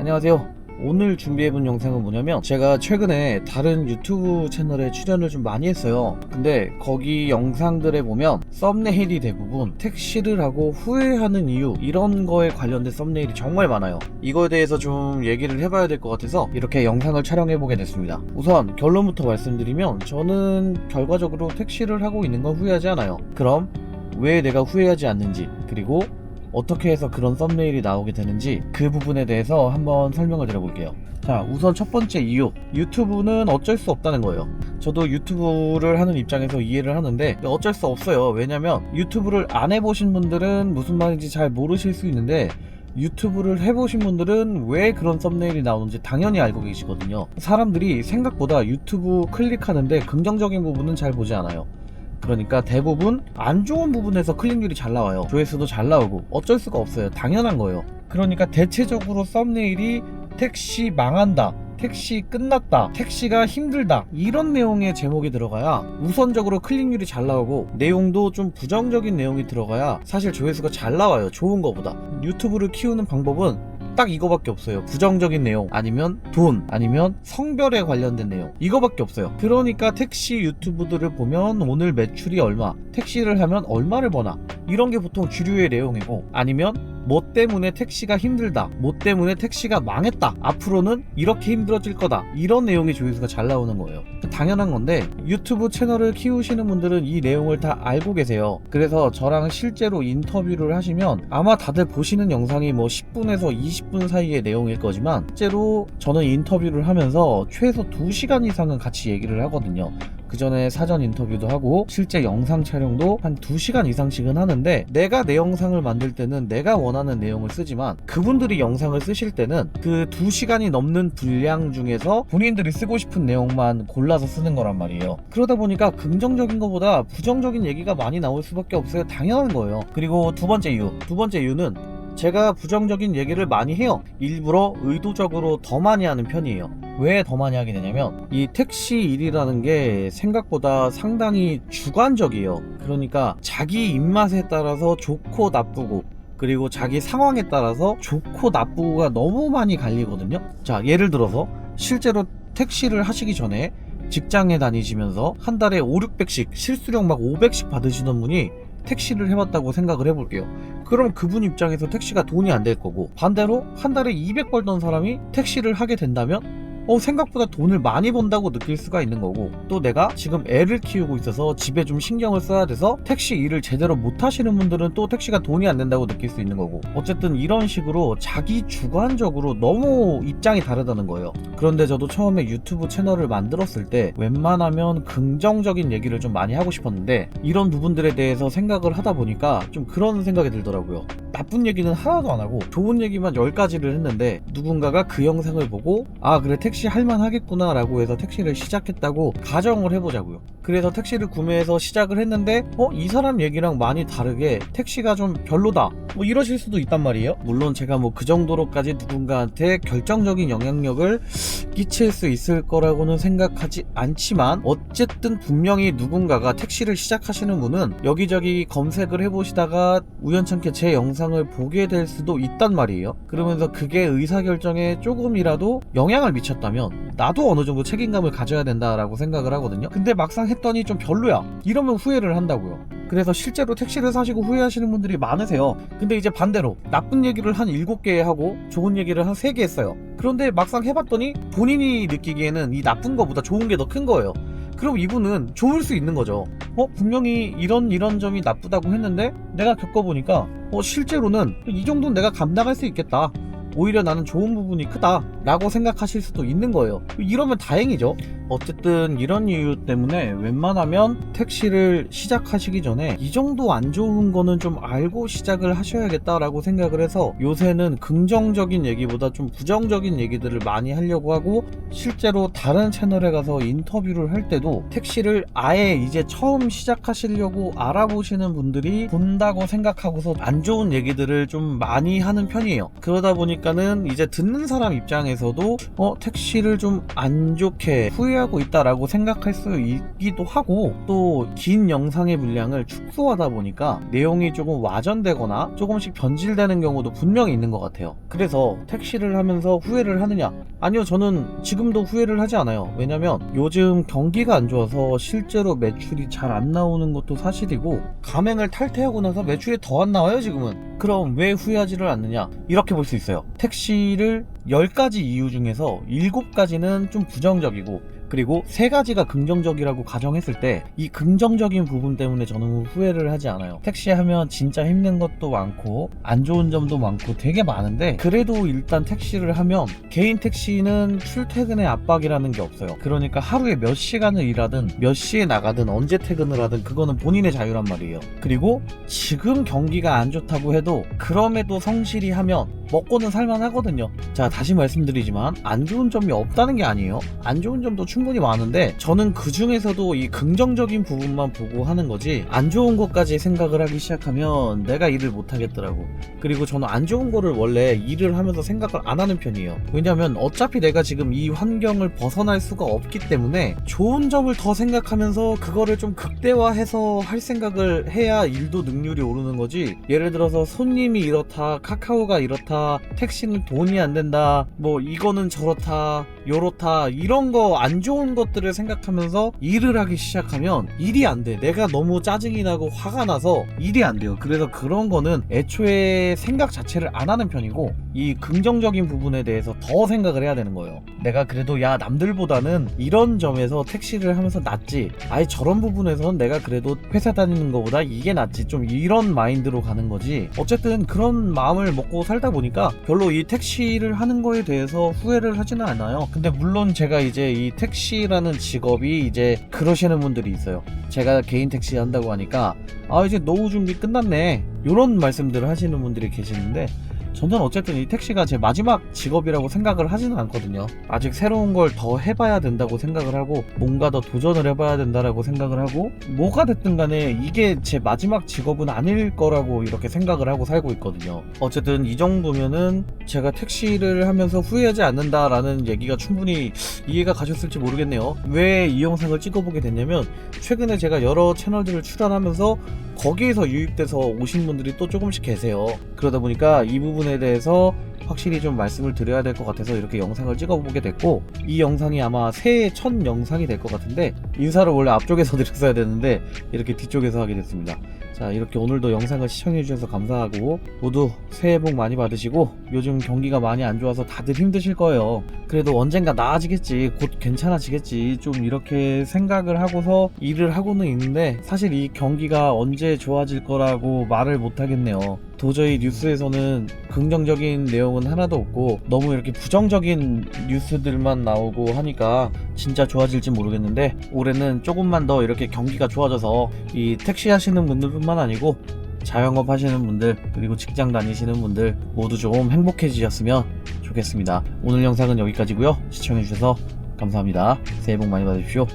안녕하세요. 오늘 준비해본 영상은 뭐냐면, 제가 최근에 다른 유튜브 채널에 출연을 좀 많이 했어요. 근데 거기 영상들에 보면 썸네일이 대부분 택시를 하고 후회하는 이유, 이런 거에 관련된 썸네일이 정말 많아요. 이거에 대해서 좀 얘기를 해봐야 될 것 같아서 이렇게 영상을 촬영해보게 됐습니다. 우선 결론부터 말씀드리면, 저는 결과적으로 택시를 하고 있는 건 후회하지 않아요. 그럼 왜 내가 후회하지 않는지, 그리고 어떻게 해서 그런 썸네일이 나오게 되는지, 그 부분에 대해서 한번 설명을 드려볼게요. 자, 우선 첫 번째 이유, 유튜브는 어쩔 수 없다는 거예요. 저도 유튜브를 하는 입장에서 이해를 하는데 어쩔 수 없어요. 왜냐면 유튜브를 안 해보신 분들은 무슨 말인지 잘 모르실 수 있는데, 유튜브를 해보신 분들은 왜 그런 썸네일이 나오는지 당연히 알고 계시거든요. 사람들이 생각보다 유튜브 클릭하는데 긍정적인 부분은 잘 보지 않아요. 그러니까 대부분 안 좋은 부분에서 클릭률이 잘 나와요. 조회수도 잘 나오고 어쩔 수가 없어요. 당연한 거예요. 그러니까 대체적으로 썸네일이 택시 망한다, 택시 끝났다, 택시가 힘들다, 이런 내용의 제목이 들어가야 우선적으로 클릭률이 잘 나오고, 내용도 좀 부정적인 내용이 들어가야 사실 조회수가 잘 나와요. 좋은 거보다. 유튜브를 키우는 방법은 딱 이거밖에 없어요. 부정적인 내용, 아니면 돈, 아니면 성별에 관련된 내용, 이거밖에 없어요. 그러니까 택시 유튜브들을 보면 오늘 매출이 얼마, 택시를 하면 얼마를 버나, 이런 게 보통 주류의 내용이고, 아니면 뭐 때문에 택시가 힘들다, 뭐 때문에 택시가 망했다, 앞으로는 이렇게 힘들어질 거다, 이런 내용의 조회수가 잘 나오는 거예요. 당연한 건데, 유튜브 채널을 키우시는 분들은 이 내용을 다 알고 계세요. 그래서 저랑 실제로 인터뷰를 하시면 아마 다들 보시는 영상이 뭐 10분에서 20분 사이의 내용일 거지만, 실제로 저는 인터뷰를 하면서 최소 2시간 이상은 같이 얘기를 하거든요. 그 전에 사전 인터뷰도 하고 실제 영상 촬영도 한 2시간 이상씩은 하는데, 내가 내 영상을 만들 때는 내가 원하는 내용을 쓰지만, 그분들이 영상을 쓰실 때는 그 2시간이 넘는 분량 중에서 본인들이 쓰고 싶은 내용만 골라서 쓰는 거란 말이에요. 그러다 보니까 긍정적인 것보다 부정적인 얘기가 많이 나올 수밖에 없어요. 당연한 거예요. 그리고 두 번째 이유는 제가 부정적인 얘기를 많이 해요. 일부러 의도적으로 더 많이 하는 편이에요. 왜 더 많이 하게 되냐면, 이 택시 일이라는 게 생각보다 상당히 주관적이에요. 그러니까 자기 입맛에 따라서 좋고 나쁘고, 그리고 자기 상황에 따라서 좋고 나쁘고가 너무 많이 갈리거든요. 자, 예를 들어서 실제로 택시를 하시기 전에 직장에 다니시면서 한 달에 5,600씩 실수령 막 500씩 받으시던 분이 택시를 해봤다고 생각을 해볼게요. 그럼 그분 입장에서 택시가 돈이 안 될 거고, 반대로 한 달에 200 벌던 사람이 택시를 하게 된다면 생각보다 돈을 많이 번다고 느낄 수가 있는 거고, 또 내가 지금 애를 키우고 있어서 집에 좀 신경을 써야 돼서 택시 일을 제대로 못 하시는 분들은 또 택시가 돈이 안 된다고 느낄 수 있는 거고, 어쨌든 이런 식으로 자기 주관적으로 너무 입장이 다르다는 거예요. 그런데 저도 처음에 유튜브 채널을 만들었을 때 웬만하면 긍정적인 얘기를 좀 많이 하고 싶었는데, 이런 부분들에 대해서 생각을 하다 보니까 좀 그런 생각이 들더라고요. 나쁜 얘기는 하나도 안 하고 좋은 얘기만 10가지를 했는데, 누군가가 그 영상을 보고 아, 그래 택시 할만하겠구나 라고 해서 택시를 시작했다고 가정을 해보자고요. 그래서 택시를 구매해서 시작을 했는데 이 사람 얘기랑 많이 다르게 택시가 좀 별로다, 뭐 이러실 수도 있단 말이에요. 물론 제가 뭐 그 정도로까지 누군가한테 결정적인 영향력을 끼칠 수 있을 거라고는 생각하지 않지만, 어쨌든 분명히 누군가가 택시를 시작하시는 분은 여기저기 검색을 해보시다가 우연찮게 제 영상을 보게 될 수도 있단 말이에요. 그러면서 그게 의사결정에 조금이라도 영향을 미쳤다면 나도 어느 정도 책임감을 가져야 된다라고 생각을 하거든요. 근데 막상 했더니 좀 별로야, 이러면 후회를 한다고요. 그래서 실제로 택시를 사시고 후회하시는 분들이 많으세요. 근데 이제 반대로 나쁜 얘기를 한 7개 하고 좋은 얘기를 한 3개 했어요. 그런데 막상 해봤더니 본인이 느끼기에는 이 나쁜 거보다 좋은 게 더 큰 거예요. 그럼 이분은 좋을 수 있는 거죠. 분명히 이런 점이 나쁘다고 했는데 내가 겪어보니까 실제로는 이 정도는 내가 감당할 수 있겠다, 오히려 나는 좋은 부분이 크다 라고 생각하실 수도 있는 거예요. 이러면 다행이죠. 어쨌든 이런 이유 때문에 웬만하면 택시를 시작하시기 전에 이 정도 안 좋은 거는 좀 알고 시작을 하셔야겠다라고 생각을 해서, 요새는 긍정적인 얘기보다 좀 부정적인 얘기들을 많이 하려고 하고, 실제로 다른 채널에 가서 인터뷰를 할 때도 택시를 아예 이제 처음 시작하시려고 알아보시는 분들이 본다고 생각하고서 안 좋은 얘기들을 좀 많이 하는 편이에요. 그러다 보니까 보니까는 이제 듣는 사람 입장에서도 택시를 좀 안 좋게 후회하고 있다라고 생각할 수 있기도 하고, 또 긴 영상의 분량을 축소하다 보니까 내용이 조금 와전되거나 조금씩 변질되는 경우도 분명히 있는 것 같아요. 그래서 택시를 하면서 후회를 하느냐? 아니요, 저는 지금도 후회를 하지 않아요. 왜냐면 요즘 경기가 안 좋아서 실제로 매출이 잘 안 나오는 것도 사실이고, 가맹을 탈퇴하고 나서 매출이 더 안 나와요 지금은. 그럼 왜 후회하지를 않느냐? 이렇게 볼 수 있어요. 택시를 10가지 이유 중에서 7가지는 좀 부정적이고, 그리고 3가지가 긍정적이라고 가정했을 때 이 긍정적인 부분 때문에 저는 후회를 하지 않아요. 택시 하면 진짜 힘든 것도 많고 안 좋은 점도 많고 되게 많은데, 그래도 일단 택시를 하면 개인 택시는 출퇴근의 압박이라는 게 없어요. 그러니까 하루에 몇 시간을 일하든 몇 시에 나가든 언제 퇴근을 하든 그거는 본인의 자유란 말이에요. 그리고 지금 경기가 안 좋다고 해도 그럼에도 성실히 하면 먹고는 살만 하거든요. 자, 다시 말씀드리지만 안 좋은 점이 없다는 게 아니에요. 안 좋은 점도 충분히 많은데 저는 그 중에서도 이 긍정적인 부분만 보고 하는 거지, 안 좋은 것까지 생각을 하기 시작하면 내가 일을 못 하겠더라고. 그리고 저는 안 좋은 거를 원래 일을 하면서 생각을 안 하는 편이에요. 왜냐면 어차피 내가 지금 이 환경을 벗어날 수가 없기 때문에 좋은 점을 더 생각하면서 그거를 좀 극대화해서 할 생각을 해야 일도 능률이 오르는 거지. 예를 들어서 손님이 이렇다, 카카오가 이렇다, 택시는 돈이 안 된다, 뭐 이거는 저렇다 요렇다, 이런 거 안 좋은 것들을 생각하면서 일을 하기 시작하면 일이 안 돼. 내가 너무 짜증이 나고 화가 나서 일이 안 돼요. 그래서 그런 거는 애초에 생각 자체를 안 하는 편이고, 이 긍정적인 부분에 대해서 더 생각을 해야 되는 거예요. 내가 그래도 야, 남들보다는 이런 점에서 택시를 하면서 낫지, 아예 저런 부분에서는 내가 그래도 회사 다니는 것보다 이게 낫지, 좀 이런 마인드로 가는 거지. 어쨌든 그런 마음을 먹고 살다 보니까 별로 이 택시를 하는 거에 대해서 후회를 하지는 않아요. 근데 물론 제가 이제 이 택시라는 직업이 이제 그러시는 분들이 있어요. 제가 개인 택시 한다고 하니까 이제 노후 준비 끝났네, 요런 말씀들을 하시는 분들이 계시는데, 저는 어쨌든 이 택시가 제 마지막 직업이라고 생각을 하지는 않거든요. 아직 새로운 걸 더 해봐야 된다고 생각을 하고, 뭔가 더 도전을 해봐야 된다라고 생각을 하고, 뭐가 됐든 간에 이게 제 마지막 직업은 아닐 거라고 이렇게 생각을 하고 살고 있거든요. 어쨌든 이 정도면은 제가 택시를 하면서 후회하지 않는다라는 얘기가 충분히 이해가 가셨을지 모르겠네요. 왜 이 영상을 찍어보게 됐냐면, 최근에 제가 여러 채널들을 출연하면서 거기에서 유입돼서 오신 분들이 또 조금씩 계세요. 그러다 보니까 이 부분에 대해서 확실히 좀 말씀을 드려야 될 것 같아서 이렇게 영상을 찍어보게 됐고, 이 영상이 아마 새해 첫 영상이 될 것 같은데, 인사를 원래 앞쪽에서 드렸어야 되는데 이렇게 뒤쪽에서 하게 됐습니다. 자, 이렇게 오늘도 영상을 시청해주셔서 감사하고, 모두 새해 복 많이 받으시고, 요즘 경기가 많이 안 좋아서 다들 힘드실 거예요. 그래도 언젠가 나아지겠지, 곧 괜찮아지겠지, 좀 이렇게 생각을 하고서 일을 하고는 있는데, 사실 이 경기가 언제 좋아질 거라고 말을 못 하겠네요. 도저히 뉴스에서는 긍정적인 내용은 하나도 없고 너무 이렇게 부정적인 뉴스들만 나오고 하니까 진짜 좋아질지 모르겠는데, 올해는 조금만 더 이렇게 경기가 좋아져서 이 택시 하시는 분들뿐만 아니고 자영업 하시는 분들, 그리고 직장 다니시는 분들 모두 좀 행복해지셨으면 좋겠습니다. 오늘 영상은 여기까지고요. 시청해주셔서 감사합니다. 새해 복 많이 받으십시오.